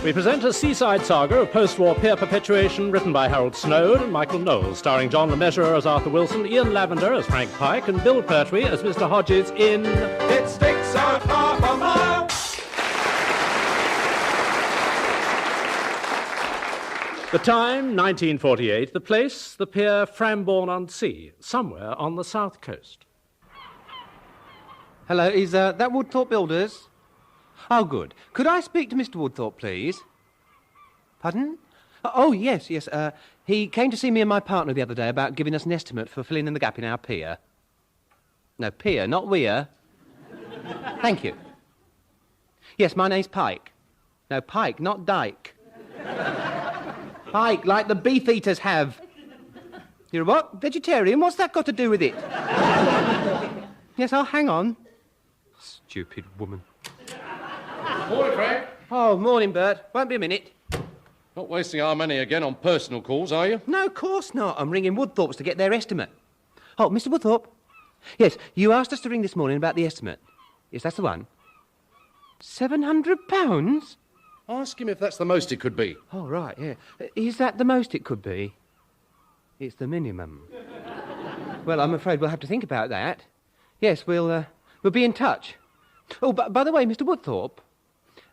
We present a seaside saga of post-war peer perpetuation written by Harold Snow and Michael Knowles, starring John Le Mesurier as Arthur Wilson, Ian Lavender as Frank Pike, and Bill Pertwee as Mr. Hodges in... It sticks out half a mile! The time, 1948. The place, the pier Frambourne-on-Sea, somewhere on the south coast. Hello, is that Woodthorpe Builders? Oh, good. Could I speak to Mr. Woodthorpe, please? Pardon? Oh, yes. He came to see me and my partner the other day about giving us an estimate for filling in the gap in our pier. No, pier, not weir. Thank you. Yes, my name's Pike. No, Pike, not Dyke. Pike, like the beef eaters have. You're what? Vegetarian? What's that got to do with it? Yes, I'll hang on. Stupid woman. Morning, Frank. Oh, morning, Bert. Won't be a minute. Not wasting our money again on personal calls, are you? No, of course not. I'm ringing Woodthorpe's to get their estimate. Oh, Mr. Woodthorpe? Yes, you asked us to ring this morning about the estimate. Yes, that's the one. £700? Ask him if that's the most it could be. Oh, right, yeah. Is that the most it could be? It's the minimum. Well, I'm afraid we'll have to think about that. Yes, we'll be in touch. Oh, by the way, Mr. Woodthorpe,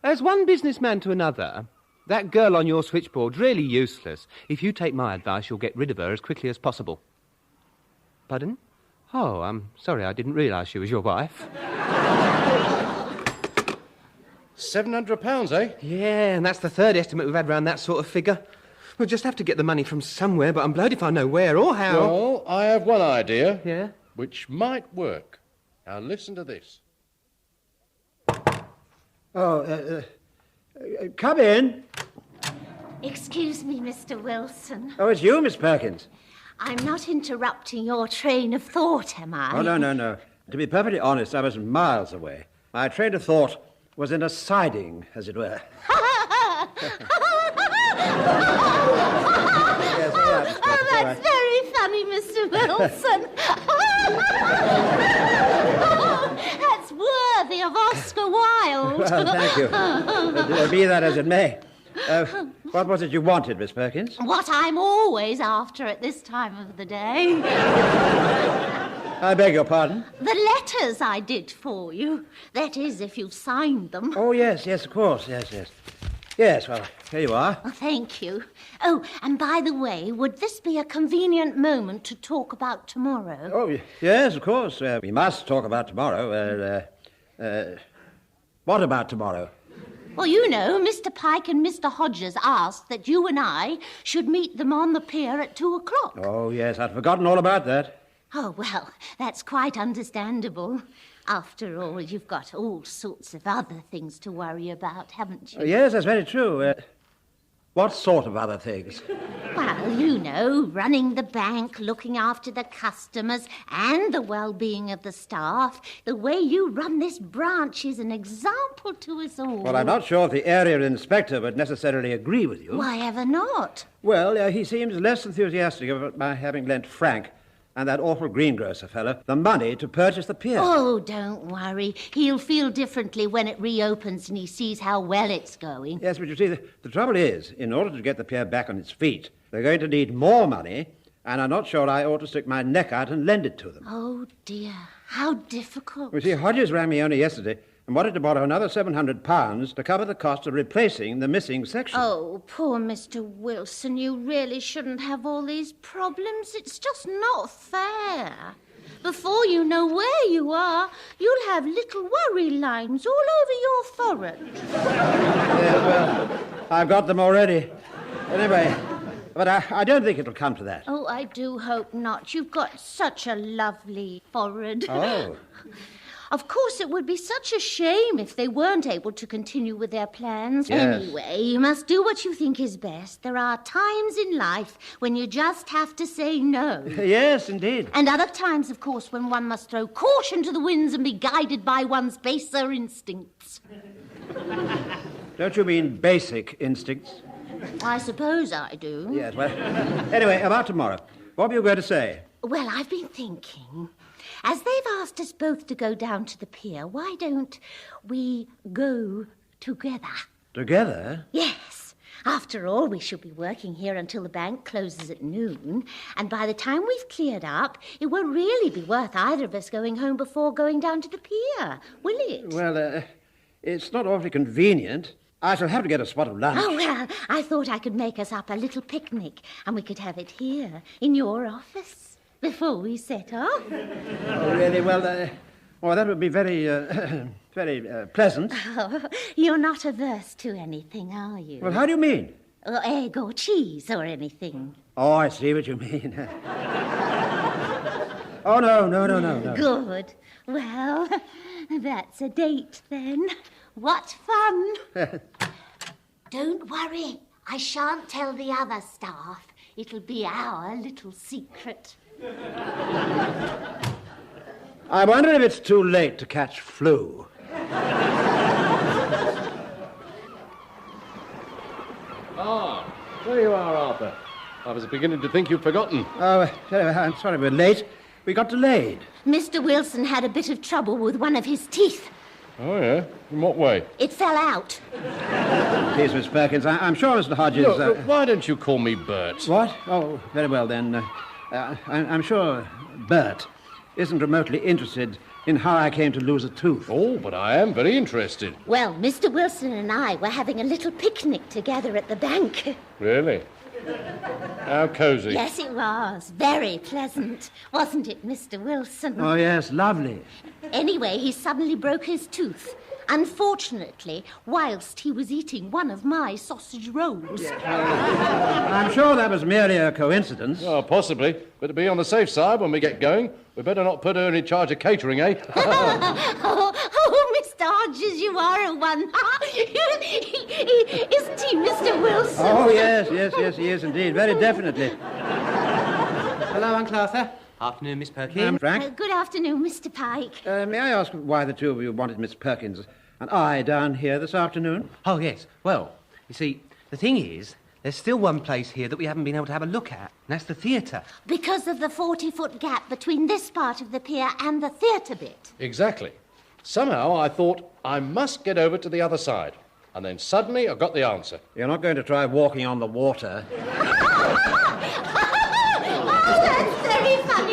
as one businessman to another, that girl on your switchboard's really useless. If you take my advice, you'll get rid of her as quickly as possible. Pardon? Oh, I'm sorry, I didn't realise she was your wife. £700, eh? Yeah, and that's the third estimate we've had round that sort of figure. We'll just have to get the money from somewhere, but I'm blowed if I know where or how. Well, I have one idea. Yeah? Which might work. Now, listen to this. Oh, come in. Excuse me, Mr. Wilson. Oh, it's you, Miss Perkins. I'm not interrupting your train of thought, am I? Oh, no. To be perfectly honest, I was miles away. My train of thought was in a siding, as it were. Yes, all right, Miss Perkins, Oh, that's all right. very funny, Mr. Wilson. That's worthy of Oscar Wilde. Well, thank you. Be that as it may. What was it you wanted, Miss Perkins? What I'm always after at this time of the day. I beg your pardon? The letters I did for you. That is, if you've signed them. Oh, yes, of course, yes. Yes, well, here you are. Oh, thank you. Oh, and by the way, would this be a convenient moment to talk about tomorrow? Oh, yes, of course. We must talk about tomorrow. What about tomorrow? Well, you know, Mr. Pike and Mr. Hodges asked that you and I should meet them on the pier at 2:00. Oh, yes, I'd forgotten all about that. Oh, well, that's quite understandable. After all, you've got all sorts of other things to worry about, haven't you? Yes, that's very true. What sort of other things? Well, you know, running the bank, looking after the customers and the well-being of the staff. The way you run this branch is an example to us all. Well, I'm not sure if the area inspector would necessarily agree with you. Why ever not? Well, he seems less enthusiastic about my having lent Frank and that awful greengrocer fellow the money to purchase the pier. Oh, don't worry. He'll feel differently when it reopens and he sees how well it's going. Yes, but you see, the trouble is, in order to get the pier back on its feet, they're going to need more money, and I'm not sure I ought to stick my neck out and lend it to them. Oh, dear. How difficult. You see, Hodges rang me only yesterday and wanted to borrow another £700 to cover the cost of replacing the missing section. Oh, poor Mr. Wilson, you really shouldn't have all these problems. It's just not fair. Before you know where you are, you'll have little worry lines all over your forehead. Yes, well, I've got them already. Anyway, but I don't think it'll come to that. Oh, I do hope not. You've got such a lovely forehead. Oh. Of course, it would be such a shame if they weren't able to continue with their plans. Yes. Anyway, you must do what you think is best. There are times in life when you just have to say no. Yes, indeed. And other times, of course, when one must throw caution to the winds and be guided by one's baser instincts. Don't you mean basic instincts? I suppose I do. Yes, well, anyway, about tomorrow. What were you going to say? Well, I've been thinking, as they've asked us both to go down to the pier, why don't we go together? Together? Yes. After all, we shall be working here until the bank closes at noon, and by the time we've cleared up, it won't really be worth either of us going home before going down to the pier, will it? Well, it's not awfully convenient. I shall have to get a spot of lunch. Oh, well, I thought I could make us up a little picnic, and we could have it here, in your office, before we set off. Oh, really? Well, that would be very, very pleasant. Oh, you're not averse to anything, are you? Well, how do you mean? Egg or cheese or anything. Oh, I see what you mean. Oh, no. Good. Well, that's a date then. What fun. Don't worry. I shan't tell the other staff. It'll be our little secret. I wonder if it's too late to catch flu. Ah, there you are, Arthur. I was beginning to think you'd forgotten. Oh, I'm sorry we're late. We got delayed. Mr. Wilson had a bit of trouble with one of his teeth. Oh, yeah? In what way? It fell out. Please, Miss Perkins, I'm sure Mr. Hodges... Look, why don't you call me Bert? What? Oh, very well, then. I'm sure Bert isn't remotely interested in how I came to lose a tooth. Oh, but I am very interested. Well, Mr. Wilson and I were having a little picnic together at the bank. Really? How cosy. Yes, it was. Very pleasant. Wasn't it, Mr. Wilson? Oh, yes, lovely. Anyway, he suddenly broke his tooth. Unfortunately, whilst he was eating one of my sausage rolls. I'm sure that was merely a coincidence. Oh, possibly. But to be on the safe side when we get going, we better not put her in charge of catering, eh? Oh, Mr. Hodges, you are a one. Isn't he, Mr. Wilson? Oh, yes, he is indeed. Very definitely. Hello, Uncle Arthur. Afternoon, Miss Perkins. Frank? Good afternoon, Mr. Pike. May I ask why the two of you wanted Miss Perkins and I down here this afternoon? Oh, yes. Well, you see, the thing is, there's still one place here that we haven't been able to have a look at, and that's the theatre. Because of the 40-foot gap between this part of the pier and the theatre bit. Exactly. Somehow I thought I must get over to the other side. And then suddenly I got the answer. You're not going to try walking on the water.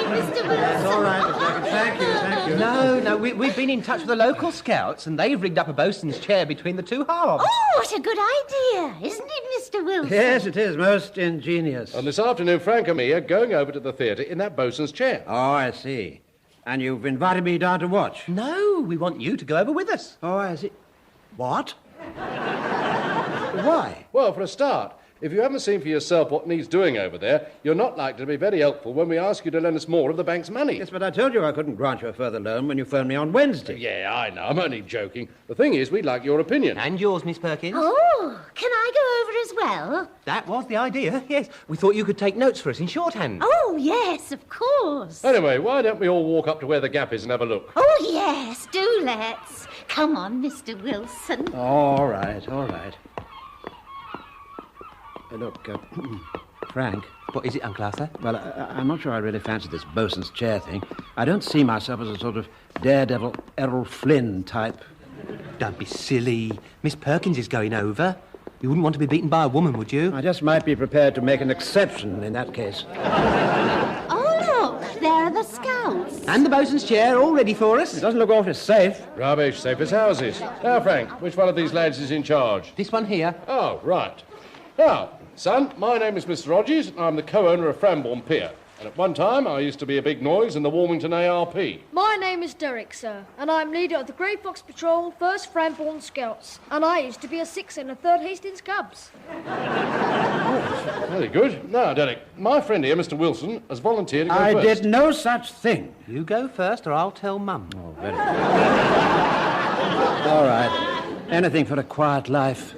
Mr. Wilson. That's all right, Miss Perkins. Thank you. No, we've been in touch with the local scouts, and they've rigged up a bosun's chair between the two halves. Oh, what a good idea, isn't it, Mr. Wilson? Yes, it is. Most ingenious. And this afternoon, Frank and me are going over to the theatre in that bosun's chair. Oh, I see. And you've invited me down to watch? No, we want you to go over with us. Oh, I see. What? Why? Well, for a start, if you haven't seen for yourself what needs doing over there, you're not likely to be very helpful when we ask you to lend us more of the bank's money. Yes, but I told you I couldn't grant you a further loan when you phoned me on Wednesday. Yeah, I know. I'm only joking. The thing is, we'd like your opinion. And yours, Miss Perkins. Oh, can I go over as well? That was the idea, yes. We thought you could take notes for us in shorthand. Oh, yes, of course. Anyway, why don't we all walk up to where the gap is and have a look? Oh, yes, do let's. Come on, Mr. Wilson. All right. Look, Frank. What is it, Uncle Arthur? Well, I'm not sure I really fancy this bosun's chair thing. I don't see myself as a sort of daredevil Errol Flynn type. Don't be silly. Miss Perkins is going over. You wouldn't want to be beaten by a woman, would you? I just might be prepared to make an exception in that case. Oh, look, there are the scouts. And the bosun's chair all ready for us. It doesn't look awfully safe. Rubbish, safe as houses. Now, Frank, which one of these lads is in charge? This one here. Oh, right. Now, son, my name is Mr. Rogers, and I'm the co-owner of Frambourne Pier. And at one time, I used to be a big noise in the Warmington ARP. My name is Derek, sir, and I'm leader of the Grey Fox Patrol, 1st Frambourne Scouts. And I used to be a 6 in the 3rd Hastings Cubs. Very good. Now, Derek, my friend here, Mr. Wilson, has volunteered to go I first. did no such thing. You go first, or I'll tell Mum. Oh, very good. All right. Anything for a quiet life.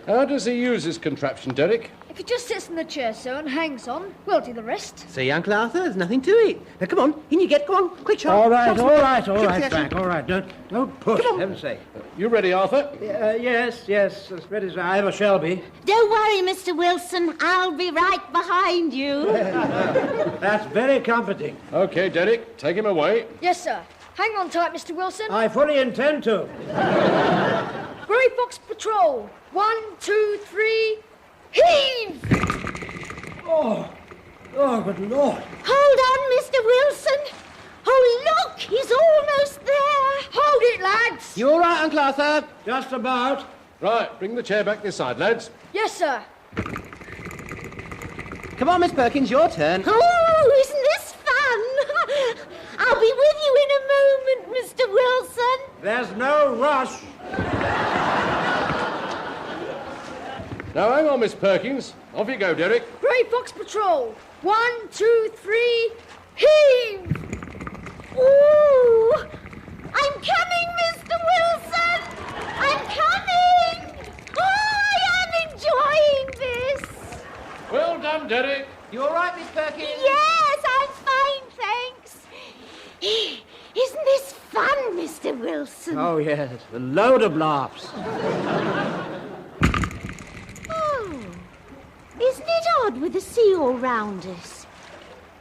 How does he use his contraption, Derek? If he just sits in the chair, sir, and hangs on, we'll do the rest. See, Uncle Arthur, there's nothing to it. Now, come on, in you get. Come on, quick shot. All right, Shots. Frank. All right. Don't push. Heaven's sake. You ready, Arthur? Yes. As ready as I ever shall be. Don't worry, Mr. Wilson. I'll be right behind you. That's very comforting. Okay, Derek, take him away. Yes, sir. Hang on tight, Mr. Wilson. I fully intend to. Grey Fox Patrol. 1, 2, 3, heave! Oh, good Lord. Hold on, Mr. Wilson. Oh, look, he's almost there. Hold it, lads. You all right, Uncle Arthur? Just about. Right, bring the chair back this side, lads. Yes, sir. Come on, Miss Perkins, your turn. Oh, isn't this fun? I'll be with you in a moment, Mr. Wilson. There's no rush. Now, hang on, Miss Perkins. Off you go, Derek. Grey Fox Patrol. 1, 2, 3, heave! Ooh, I'm coming, Mr. Wilson. I'm coming. Oh, I am enjoying this. Well done, Derek. You all right, Miss Perkins? Yes, I'm fine, thanks. Isn't this fun, Mr. Wilson? Oh, yes. A load of laughs. Oh, isn't it odd with the sea all round us?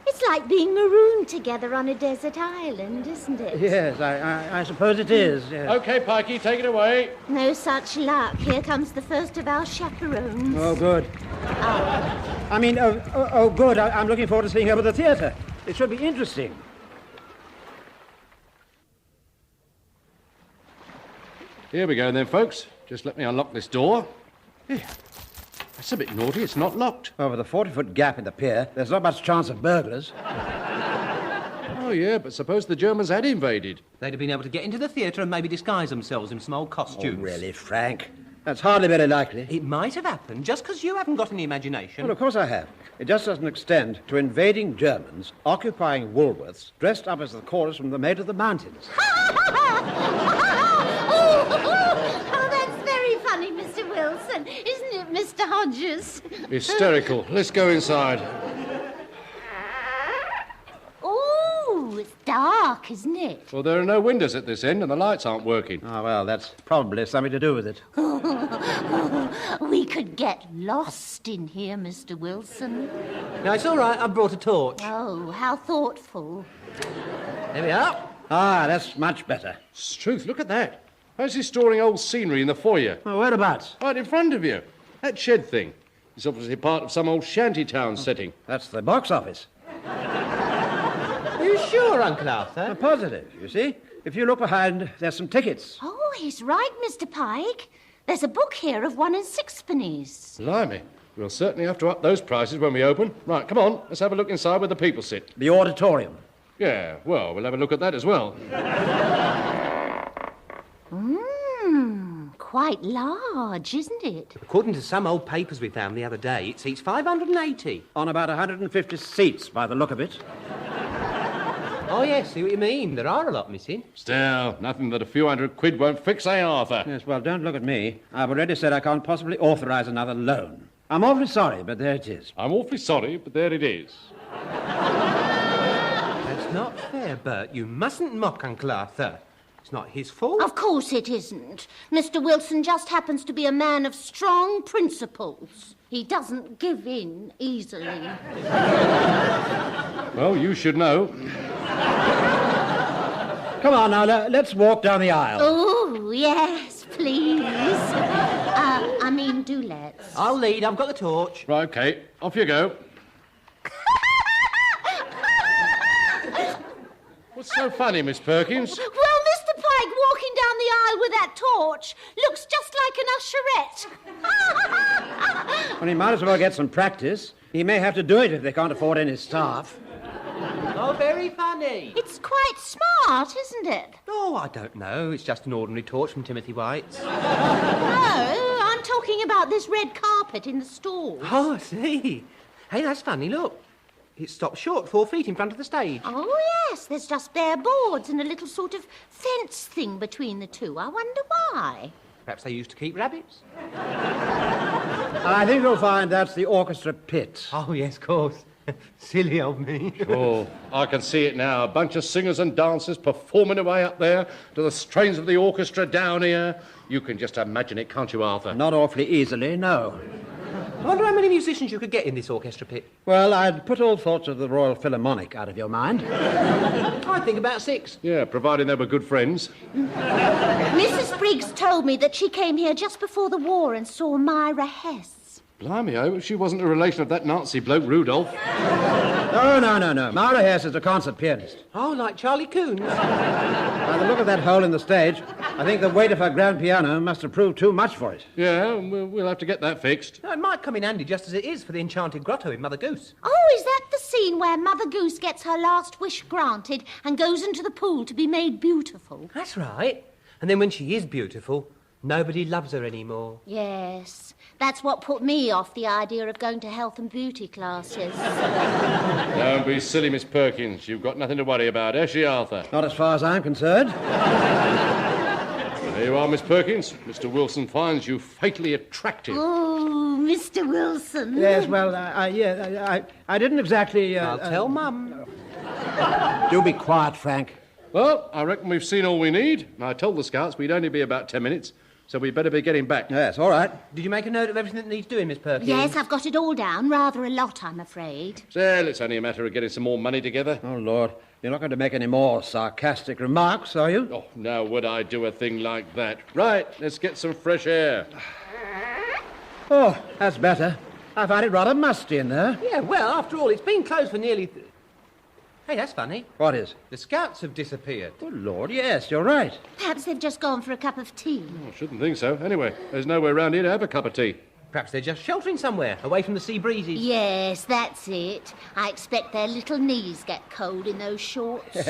It's like being marooned together on a desert island, isn't it? Yes, I suppose it is. Yes. OK, Pikey, take it away. No such luck. Here comes the first of our chaperones. Oh, good. I mean, good. I'm looking forward to seeing her at the theatre. It should be interesting. Here we go then, folks. Just let me unlock this door. Yeah, that's a bit naughty. It's not locked. Over the 40-foot gap in the pier, there's not much chance of burglars. Oh, yeah, but suppose the Germans had invaded. They'd have been able to get into the theatre and maybe disguise themselves in some old costumes. Oh, really, Frank? That's hardly very likely. It might have happened just because you haven't got any imagination. Well, of course I have. It just doesn't extend to invading Germans occupying Woolworths dressed up as the chorus from The Maid of the Mountains. Oh, that's very funny, Mr. Wilson. Isn't it, Mr. Hodges? Hysterical. Let's go inside. Oh, it's dark, isn't it? Well, there are no windows at this end and the lights aren't working. Oh, well, that's probably something to do with it. We could get lost in here, Mr. Wilson. No, it's all right. I brought a torch. Oh, how thoughtful. There we are. Ah, that's much better. It's truth, look at that. How's he storing old scenery in the foyer? Well, whereabouts? Right in front of you. That shed thing. It's obviously part of some old shantytown setting. That's the box office. Are you sure, Uncle Arthur? I'm positive, you see. If you look behind, there's some tickets. Oh, he's right, Mr. Pike. There's a book here of 1 and 6 Blimey. We'll certainly have to up those prices when we open. Right, come on. Let's have a look inside where the people sit. The auditorium. Yeah, well, we'll have a look at that as well. Quite large, isn't it? According to some old papers we found the other day, it seats 580. On about 150 seats, by the look of it. Oh, yes, see what you mean. There are a lot missing. Still, nothing that a few £100 won't fix, eh, Arthur? Yes, well, don't look at me. I've already said I can't possibly authorise another loan. I'm awfully sorry, but there it is. I'm awfully sorry, but there it is. That's not fair, Bert. You mustn't mock Uncle Arthur. It's not his fault. Of course it isn't. Mr. Wilson just happens to be a man of strong principles. He doesn't give in easily. Well, you should know. Come on now, let's walk down the aisle. Oh, yes, please. Do let's. I'll lead. I've got the torch. Right, OK. Off you go. What's so funny, Miss Perkins? Well, Mr. Pike walking down the aisle with that torch looks just like an usherette. Well, he might as well get some practice. He may have to do it if they can't afford any staff. Oh, very funny. It's quite smart, isn't it? Oh, I don't know. It's just an ordinary torch from Timothy White's. No, I'm talking about this red carpet in the stall. Oh, I see. Hey, that's funny. Look. It stops short 4 feet in front of the stage. Oh, yes. There's just bare boards and a little sort of fence thing between the two. I wonder why. Perhaps they used to keep rabbits. I think you'll find that's the orchestra pit. Oh, yes, of course. Silly old me. Oh, I can see it now. A bunch of singers and dancers performing away up there to the strains of the orchestra down here. You can just imagine it, can't you, Arthur? Not awfully easily, no. I wonder how many musicians you could get in this orchestra pit. Well, I'd put all thoughts of the Royal Philharmonic out of your mind. I think about 6. Yeah, providing they were good friends. Mrs. Briggs told me that she came here just before the war and saw Myra Hess. Blimey, I hope she wasn't a relation of that Nazi bloke, Rudolph. No. Myra Hess is a concert pianist. Oh, like Charlie Coons. By the look of that hole in the stage, I think the weight of her grand piano must have proved too much for it. Yeah, we'll have to get that fixed. No, it might come in handy just as it is for the Enchanted Grotto in Mother Goose. Oh, is that the scene where Mother Goose gets her last wish granted and goes into the pool to be made beautiful? That's right. And then when she is beautiful, nobody loves her anymore. Yes, that's what put me off the idea of going to health and beauty classes. Don't be silly, Miss Perkins. You've got nothing to worry about, has she, Arthur? Not as far as I'm concerned. There you are, Miss Perkins. Mr. Wilson finds you fatally attractive. Oh, Mr. Wilson. Yes, well, I didn't exactly... I'll tell Mum. Do be quiet, Frank. Well, I reckon we've seen all we need. I told the scouts we'd only be about 10 minutes, so we'd better be getting back. Yes, all right. Did you make a note of everything that needs doing, Miss Perkins? Yes, I've got it all down. Rather a lot, I'm afraid. Well, it's only a matter of getting some more money together. Oh, Lord. You're not going to make any more sarcastic remarks, are you? Oh, now would I do a thing like that? Right, let's get some fresh air. Oh, that's better. I find it rather musty in there. Yeah, well, after all, it's been closed for nearly... Hey, that's funny. What is? The scouts have disappeared. Oh, Lord, yes, you're right. Perhaps they've just gone for a cup of tea. I shouldn't think so. Anyway, there's nowhere round here to have a cup of tea. Perhaps they're just sheltering somewhere, away from the sea breezes. Yes, that's it. I expect their little knees get cold in those shorts.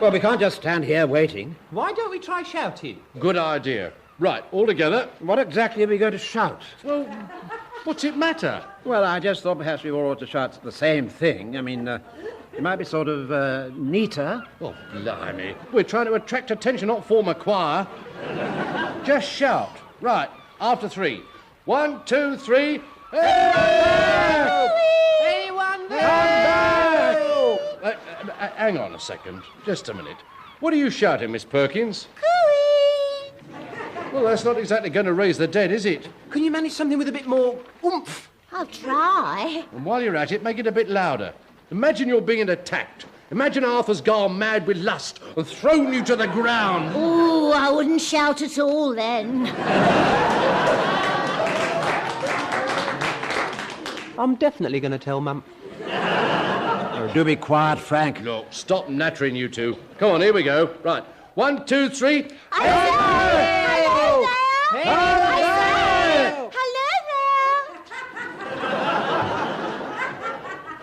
Well, we can't just stand here waiting. Why don't we try shouting? Good idea. Right, all together. What exactly are we going to shout? Well, what's it matter? Well, I just thought perhaps we all ought to shout the same thing. I mean, it might be sort of neater. Oh, blimey. We're trying to attract attention, not form a choir. Just shout. Right, after 3. 1, 2, 3. Hey! Anyone there? Hang on a second. Just a minute. What are you shouting, Miss Perkins? Cooey! Well, that's not exactly going to raise the dead, is it? Can you manage something with a bit more oomph? I'll try. And while you're at it, make it a bit louder. Imagine you're being attacked. Imagine Arthur's gone mad with lust and thrown you to the ground. Oh, I wouldn't shout at all then. I'm definitely going to tell Mum. Oh, do be quiet, Frank. Look, stop nattering, you two. Come on, here we go. Right. 1, 2, 3. Hello there! Hey! Hello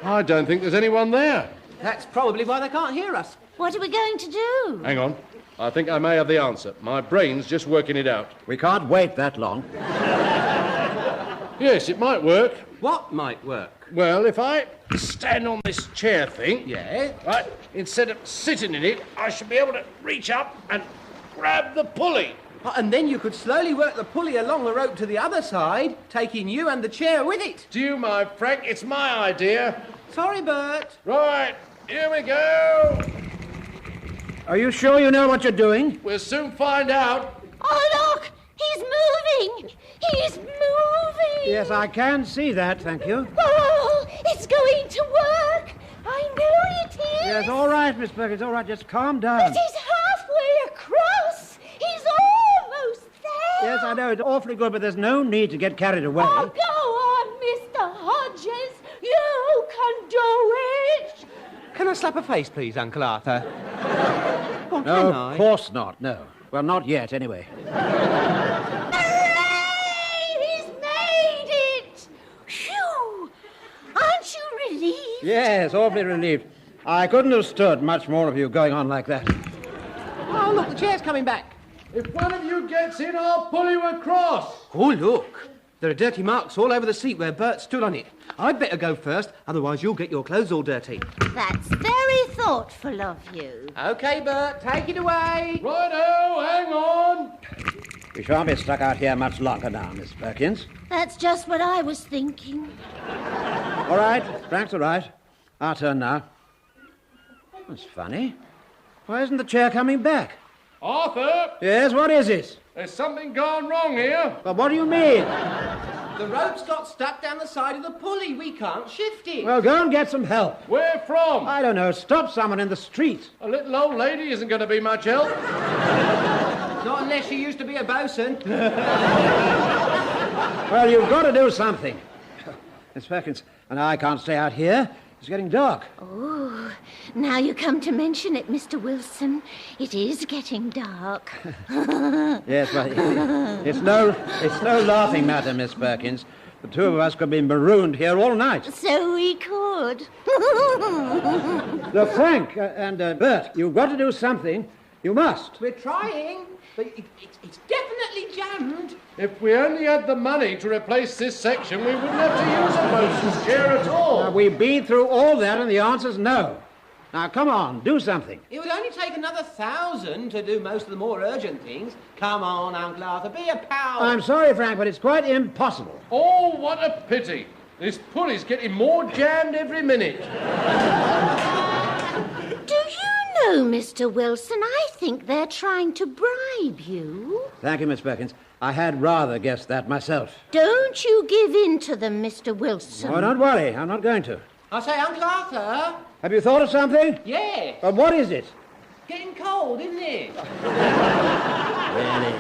there! I don't think there's anyone there. That's probably why they can't hear us. What are we going to do? Hang on. I think I may have the answer. My brain's just working it out. We can't wait that long. Yes, it might work. What might work? Well, if I stand on this chair thing... Yeah? Right, instead of sitting in it, I should be able to reach up and grab the pulley. Oh, and then you could slowly work the pulley along the rope to the other side, taking you and the chair with it. Do you mind, Frank? It's my idea. Sorry, Bert. Right, here we go. Are you sure you know what you're doing? We'll soon find out. Oh, look! He's moving! He's moving! Yes, I can see that, thank you. Oh, it's going to work! I know it is! Yes, all right, Miss Perkins, all right, just calm down. But he's halfway across! He's almost there! Yes, I know, it's awfully good, but there's no need to get carried away. Oh, go on, Mr. Hodges! You can do it! Can I slap a face, please, Uncle Arthur? Oh, No, can I? of course not, no. Well, not yet, anyway. Hooray! He's made it! Phew! Aren't you relieved? Yes, awfully relieved. I couldn't have stood much more of you going on like that. Oh, look, the chair's coming back. If one of you gets in, I'll pull you across. Oh, look. There are dirty marks all over the seat where Bert stood on it. I'd better go first, otherwise you'll get your clothes all dirty. That's very thoughtful of you. OK, Bert, take it away. Righto, hang on. We shan't be stuck out here much longer now, Miss Perkins. That's just what I was thinking. All right, Frank's all right. Our turn now. That's funny. Why isn't the chair coming back? Arthur, Yes, what is it? there's something gone wrong here. But what do you mean? The rope's got stuck down the side of the pulley. We can't shift it. Well, go and get some help. Where from? I don't know. Stop someone in the street. A little old lady isn't going to be much help. Not unless she used to be a bosun. Well, you've got to do something. Miss Perkins and I can't stay out here. It's getting dark. Oh, now you come to mention it, Mr. Wilson. It is getting dark. Yes, but it's no laughing matter, Miss Perkins. The two of us could be marooned here all night. So we could. Look, Frank and Bert, you've got to do something. You must. We're trying, but it's definitely jammed. If we only had the money to replace this section, we wouldn't have to use a bosun's chair at all. Now, we've been through all that, and the answer's no. Now, come on, do something. It would only take another 1,000 to do most of the more urgent things. Come on, Uncle Arthur, be a pal. I'm sorry, Frank, but it's quite impossible. Oh, what a pity. This pulley's getting more jammed every minute. Do you know, Mr. Wilson, I think they're trying to bribe you. Thank you, Miss Perkins. I had rather guessed that myself. Don't you give in to them, Mr. Wilson. Oh, don't worry. I'm not going to. I say, Uncle Arthur. Have you thought of something? Yeah. Well, what is it? Getting cold, isn't it? Really?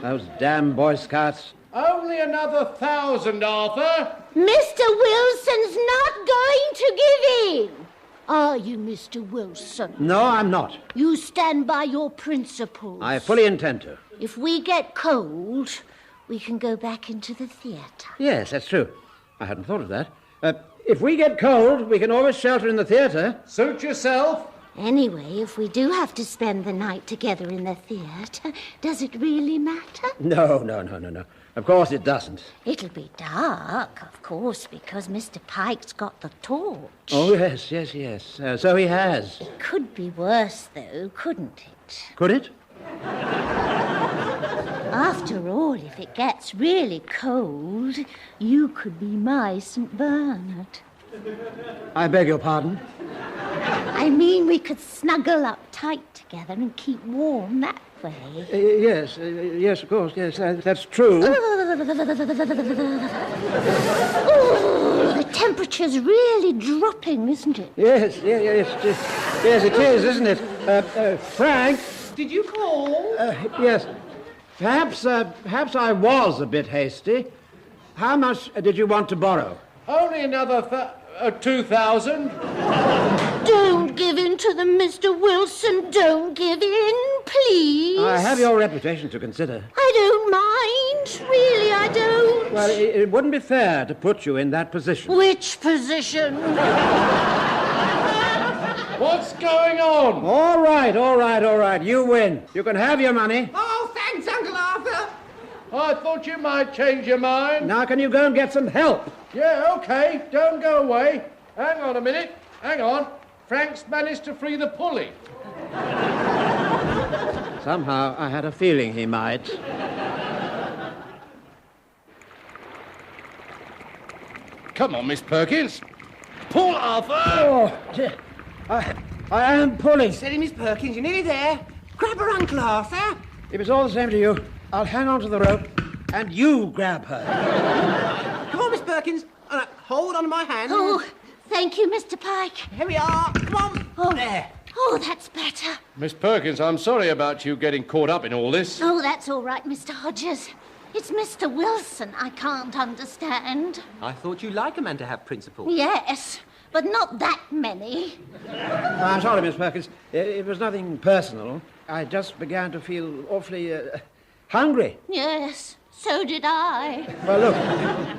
Those damn Boy Scouts. Only another 1,000, Arthur. Mr. Wilson's not going to give in. Are you, Mr. Wilson? No, I'm not. You stand by your principles. I fully intend to. If we get cold, we can go back into the theatre. Yes, that's true. I hadn't thought of that. If we get cold, we can always shelter in the theatre. Suit yourself. Anyway, if we do have to spend the night together in the theatre, does it really matter? No. Of course it doesn't. It'll be dark, of course, because Mr. Pike's got the torch. Oh, yes. So he has. It could be worse, though, couldn't it? Could it? After all, if it gets really cold, you could be my St. Bernard. I beg your pardon? I mean, we could snuggle up tight together and keep warm that way. Yes, of course, yes, that's true. Oh, the temperature's really dropping, isn't it? Yes, it is, isn't it? Frank? Did you call? Yes. Perhaps I was a bit hasty. How much did you want to borrow? Only another 2,000. Don't give in to them, Mr. Wilson. Don't give in, please. I have your reputation to consider. I don't mind. Really, I don't. Well, it wouldn't be fair to put you in that position. Which position? What's going on? All right. You win. You can have your money. Oh, thanks, Uncle Arthur. I thought you might change your mind. Now can you go and get some help? Yeah, okay. Don't go away. Hang on a minute. Hang on. Frank's managed to free the pulley. Somehow I had a feeling he might. Come on, Miss Perkins. Pull, Arthur. Oh, dear. I am pulling. Steady, Miss Perkins, you're nearly there. Grab her, Uncle Arthur. If it's all the same to you, I'll hang on to the rope and you grab her. Come on, Miss Perkins. Hold on to my hand. Oh, thank you, Mr. Pike. Here we are. Come on. Oh, there. Oh, that's better. Miss Perkins, I'm sorry about you getting caught up in all this. Oh, that's all right, Mr. Hodges. It's Mr. Wilson I can't understand. I thought you like a man to have principles. Yes, but not that many. I'm sorry, Miss Perkins. It was nothing personal. I just began to feel awfully hungry. Yes, so did I. Well, look,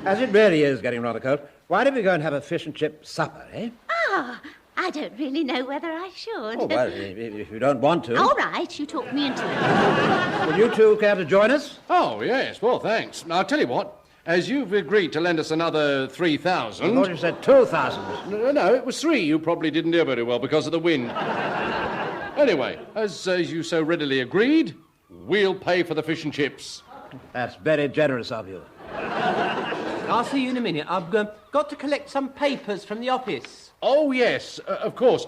as it really is getting rather cold, why don't we go and have a fish and chip supper, eh? Ah, I don't really know whether I should. Oh, well, if you don't want to. All right, you talk me into it. Would you two care to join us? Oh, yes. Well, thanks. I'll tell you what. As you've agreed to lend us another 3,000... I thought you said 2,000. No, it was 3. You probably didn't hear very well because of the wind. Anyway, as you so readily agreed, we'll pay for the fish and chips. That's very generous of you. I'll see you in a minute. I've got to collect some papers from the office. Oh, yes, of course.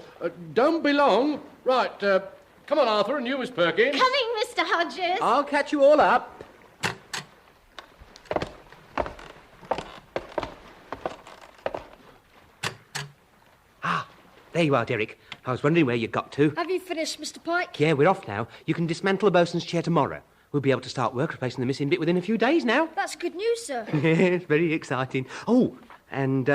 Don't be long. Right, come on, Arthur, and you, Miss Perkins. Coming, Mr. Hodges. I'll catch you all up. There you are, Derek. I was wondering where you got to. Have you finished, Mr. Pike? Yeah, we're off now. You can dismantle the bosun's chair tomorrow. We'll be able to start work replacing the missing bit within a few days now. That's good news, sir. Yes, very exciting. Oh, and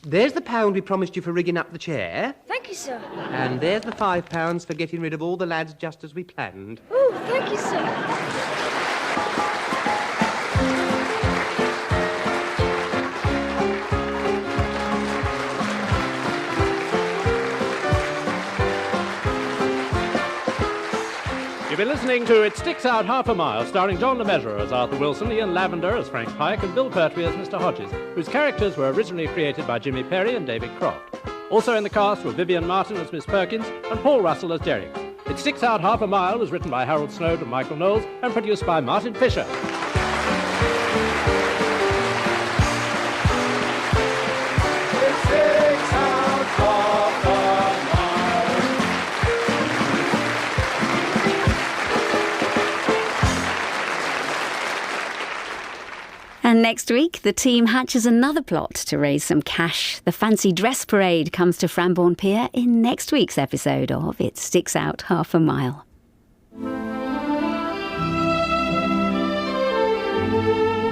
there's the £1 we promised you for rigging up the chair. Thank you, sir. And there's the £5 for getting rid of all the lads just as we planned. Oh, thank you, sir. You've been listening to It Sticks Out Half a Mile, starring John Le Mesurier as Arthur Wilson, Ian Lavender as Frank Pike, and Bill Pertwee as Mr. Hodges, whose characters were originally created by Jimmy Perry and David Croft. Also in the cast were Vivian Martin as Miss Perkins and Paul Russell as Derek. It Sticks Out Half a Mile was written by Harold Snowd and Michael Knowles and produced by Martin Fisher. And next week, the team hatches another plot to raise some cash. The fancy dress parade comes to Frambourne Pier in next week's episode of It Sticks Out Half a Mile.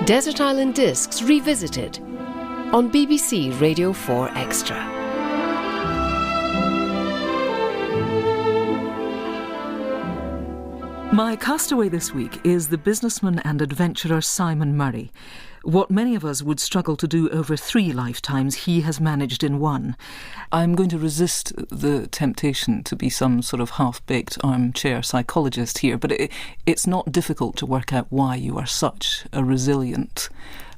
Desert Island Discs Revisited on BBC Radio 4 Extra. My castaway this week is the businessman and adventurer Simon Murray. What many of us would struggle to do over 3 lifetimes, he has managed in 1. I'm going to resist the temptation to be some sort of half-baked armchair psychologist here, but it's not difficult to work out why you are such a resilient,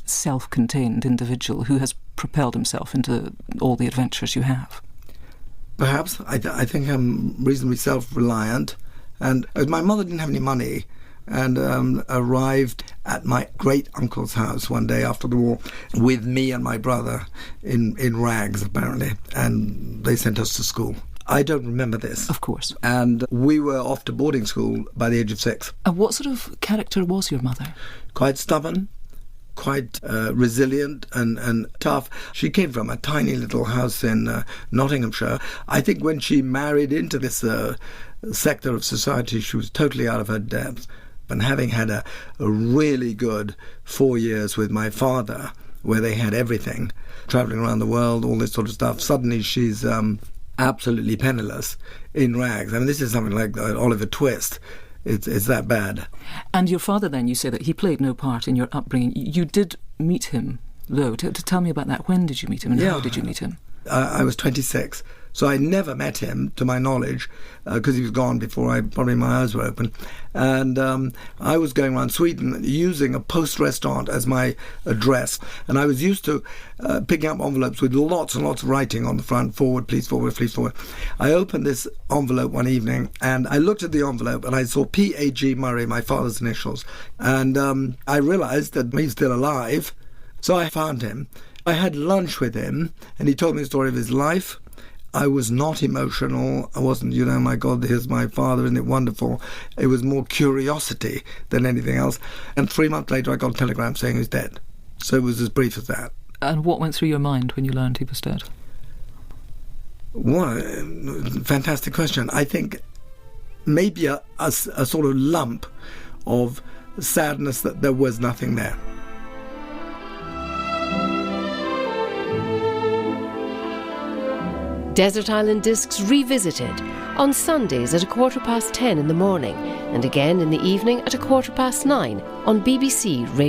self-contained individual who has propelled himself into all the adventures you have. Perhaps. I think I'm reasonably self-reliant. And my mother didn't have any money and arrived at my great-uncle's house one day after the war with me and my brother in rags, apparently, and they sent us to school. I don't remember this. Of course. And we were off to boarding school by the age of 6. And what sort of character was your mother? Quite stubborn, quite resilient and tough. She came from a tiny little house in Nottinghamshire. I think when she married into this sector of society, she was totally out of her depth. And having had a really good 4 years with my father, where they had everything, travelling around the world, all this sort of stuff, suddenly she's absolutely penniless in rags. I mean, this is something like Oliver Twist. It's that bad. And your father, then, you say that he played no part in your upbringing. You did meet him, though. To tell me about that. When did you meet him and how did you meet him? I was 26. So I never met him, to my knowledge, because he was gone before probably my eyes were open. And I was going around Sweden using a post restaurant as my address. And I was used to picking up envelopes with lots and lots of writing on the front, forward, please forward, please forward. I opened this envelope one evening, and I looked at the envelope, and I saw P.A.G. Murray, my father's initials. And I realised that he's still alive. So I found him. I had lunch with him, and he told me the story of his life. I was not emotional. I wasn't, my God, here's my father, isn't it wonderful? It was more curiosity than anything else. And 3 months later, I got a telegram saying he was dead. So it was as brief as that. And what went through your mind when you learned he was dead? What a fantastic question. I think maybe a sort of lump of sadness that there was nothing there. Desert Island Discs Revisited on Sundays at 10:15 in the morning and again in the evening at 9:15 on BBC Radio